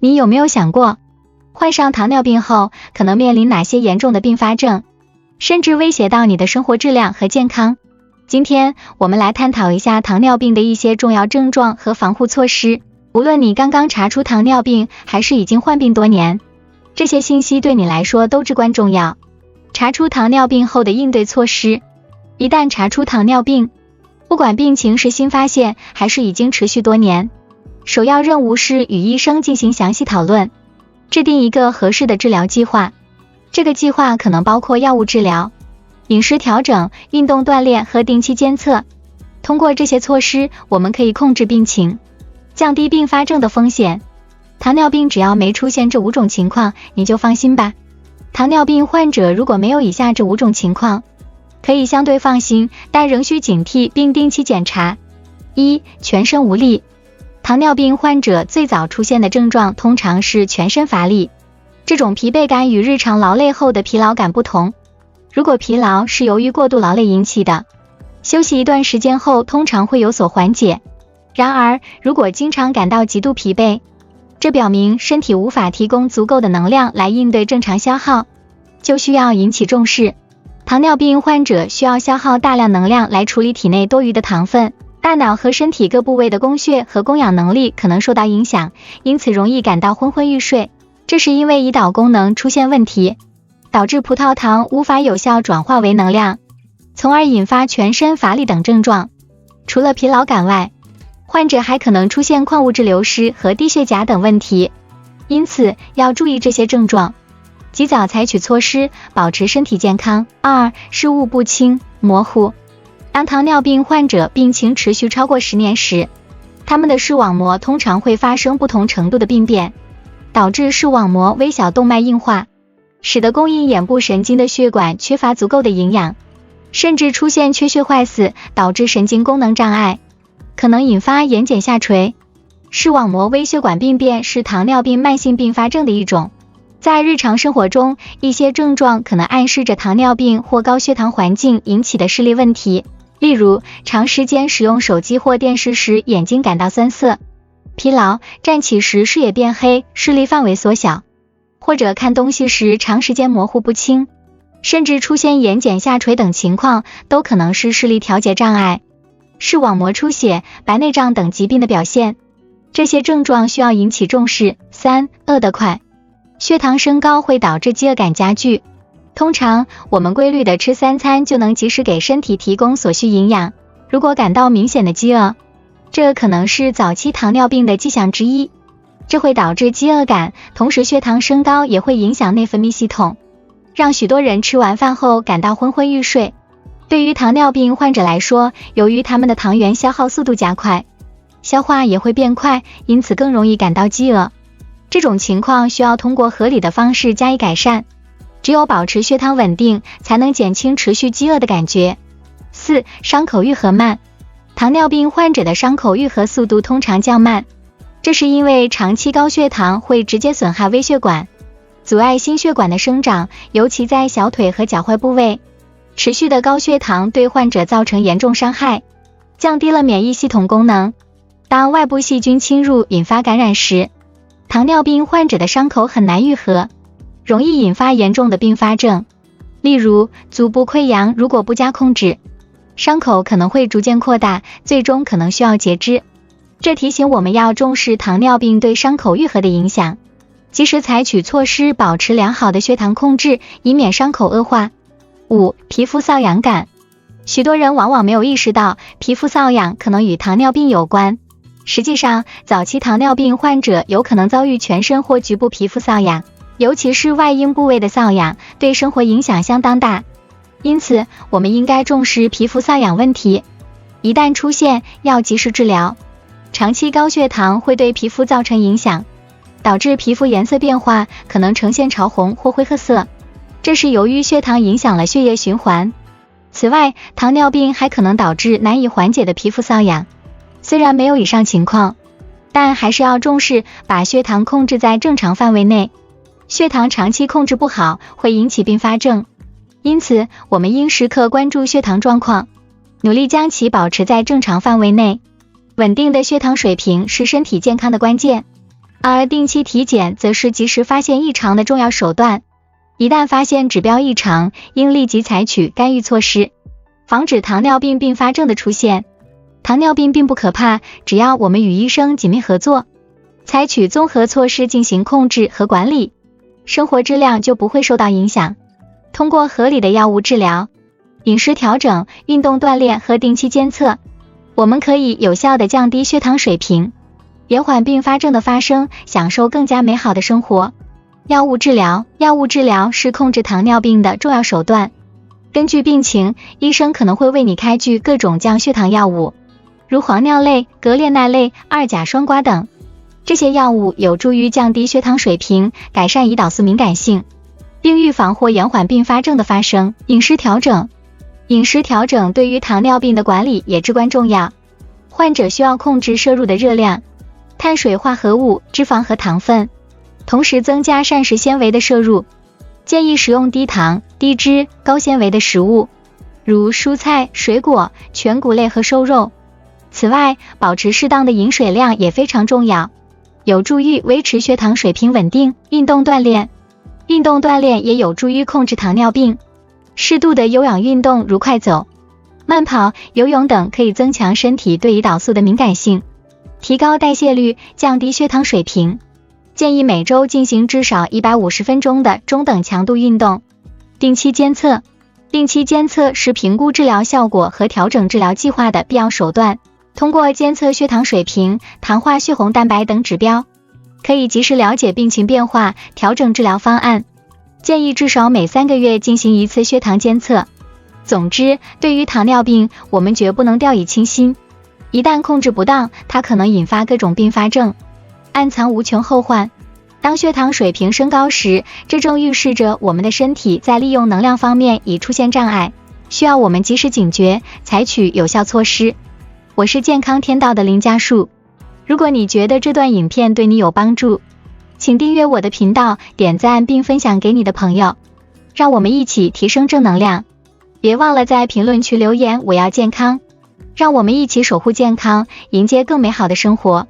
你有没有想过，患上糖尿病后可能面临哪些严重的并发症，甚至威胁到你的生活质量和健康？今天我们来探讨一下糖尿病的一些重要症状和防护措施。无论你刚刚查出糖尿病，还是已经患病多年，这些信息对你来说都至关重要。查出糖尿病后的应对措施。一旦查出糖尿病，不管病情是新发现还是已经持续多年，首要任务是与医生进行详细讨论，制定一个合适的治疗计划。这个计划可能包括药物治疗、饮食调整、运动锻炼和定期监测。通过这些措施，我们可以控制病情，降低并发症的风险。糖尿病只要没出现这5种情况，你就放心吧。糖尿病患者如果没有以下这5种情况，可以相对放心，但仍需警惕并定期检查。1. 全身无力。糖尿病患者最早出现的症状通常是全身乏力，这种疲惫感与日常劳累后的疲劳感不同。如果疲劳是由于过度劳累引起的，休息一段时间后通常会有所缓解。然而，如果经常感到极度疲惫，这表明身体无法提供足够的能量来应对正常消耗，就需要引起重视。糖尿病患者需要消耗大量能量来处理体内多余的糖分，大脑和身体各部位的供血和供氧能力可能受到影响，因此容易感到昏昏欲睡。这是因为胰岛功能出现问题，导致葡萄糖无法有效转化为能量，从而引发全身乏力等症状。除了疲劳感外，患者还可能出现矿物质流失和低血钾等问题，因此要注意这些症状，及早采取措施，保持身体健康。2. 视物不清、模糊。当糖尿病患者病情持续超过10年时，他们的视网膜通常会发生不同程度的病变，导致视网膜微小动脉硬化，使得供应眼部神经的血管缺乏足够的营养，甚至出现缺血坏死，导致神经功能障碍，可能引发眼睑下垂。视网膜微血管病变是糖尿病慢性并发症的一种。在日常生活中，一些症状可能暗示着糖尿病或高血糖环境引起的视力问题，例如长时间使用手机或电视时眼睛感到酸涩、疲劳，站起时视野变黑、视力范围缩小，或者看东西时长时间模糊不清，甚至出现眼睑下垂等情况，都可能是视力调节障碍、视网膜出血、白内障等疾病的表现。这些症状需要引起重视。3. 饿得快。血糖升高会导致饥饿感加剧，通常我们规律的吃3餐就能及时给身体提供所需营养。如果感到明显的饥饿，这可能是早期糖尿病的迹象之一，这会导致饥饿感，同时血糖升高也会影响内分泌系统，让许多人吃完饭后感到昏昏欲睡。对于糖尿病患者来说，由于他们的糖原消耗速度加快，消化也会变快，因此更容易感到饥饿。这种情况需要通过合理的方式加以改善，只有保持血糖稳定，才能减轻持续饥饿的感觉。4. 伤口愈合慢。糖尿病患者的伤口愈合速度通常较慢，这是因为长期高血糖会直接损害微血管，阻碍心血管的生长，尤其在小腿和脚踝部位。持续的高血糖对患者造成严重伤害，降低了免疫系统功能。当外部细菌侵入引发感染时，糖尿病患者的伤口很难愈合，容易引发严重的并发症，例如足部溃疡，如果不加控制，伤口可能会逐渐扩大，最终可能需要截肢。这提醒我们要重视糖尿病对伤口愈合的影响，及时采取措施，保持良好的血糖控制，以免伤口恶化。5. 皮肤瘙痒感。许多人往往没有意识到皮肤瘙痒可能与糖尿病有关。实际上，早期糖尿病患者有可能遭遇全身或局部皮肤瘙痒，尤其是外阴部位的瘙痒，对生活影响相当大。因此，我们应该重视皮肤瘙痒问题，一旦出现，要及时治疗。长期高血糖会对皮肤造成影响，导致皮肤颜色变化，可能呈现潮红或灰褐色，这是由于血糖影响了血液循环。此外，糖尿病还可能导致难以缓解的皮肤瘙痒。虽然没有以上情况，但还是要重视，把血糖控制在正常范围内。血糖长期控制不好，会引起并发症，因此我们应时刻关注血糖状况，努力将其保持在正常范围内。稳定的血糖水平是身体健康的关键。而定期体检则是及时发现异常的重要手段。一旦发现指标异常，应立即采取干预措施，防止糖尿病并发症的出现。糖尿病并不可怕，只要我们与医生紧密合作，采取综合措施进行控制和管理，生活质量就不会受到影响。通过合理的药物治疗、饮食调整、运动锻炼和定期监测，我们可以有效地降低血糖水平，延缓并发症的发生，享受更加美好的生活。药物治疗是控制糖尿病的重要手段。根据病情，医生可能会为你开具各种降血糖药物，如磺脲类、格列奈类、二甲双胍等。这些药物有助于降低血糖水平，改善胰岛素敏感性，并预防或延缓并发症的发生。饮食调整对于糖尿病的管理也至关重要。患者需要控制摄入的热量、碳水化合物、脂肪和糖分，同时增加膳食纤维的摄入。建议食用低糖、低脂、高纤维的食物，如蔬菜、水果、全谷类和瘦肉。此外，保持适当的饮水量也非常重要，有助于维持血糖水平稳定。运动锻炼也有助于控制糖尿病。适度的有氧运动如快走、慢跑、游泳等可以增强身体对胰岛素的敏感性，提高代谢率，降低血糖水平。建议每周进行至少150分钟的中等强度运动。定期监测是评估治疗效果和调整治疗计划的必要手段。通过监测血糖水平、糖化血红蛋白等指标，可以及时了解病情变化，调整治疗方案。建议至少每3个月进行一次血糖监测。总之，对于糖尿病，我们绝不能掉以轻心。一旦控制不当，它可能引发各种并发症，暗藏无穷后患。当血糖水平升高时，这正预示着我们的身体在利用能量方面已出现障碍，需要我们及时警觉，采取有效措施。我是健康天道的林家树。如果你觉得这段影片对你有帮助，请订阅我的频道，点赞并分享给你的朋友，让我们一起提升正能量。别忘了在评论区留言我要健康，让我们一起守护健康，迎接更美好的生活。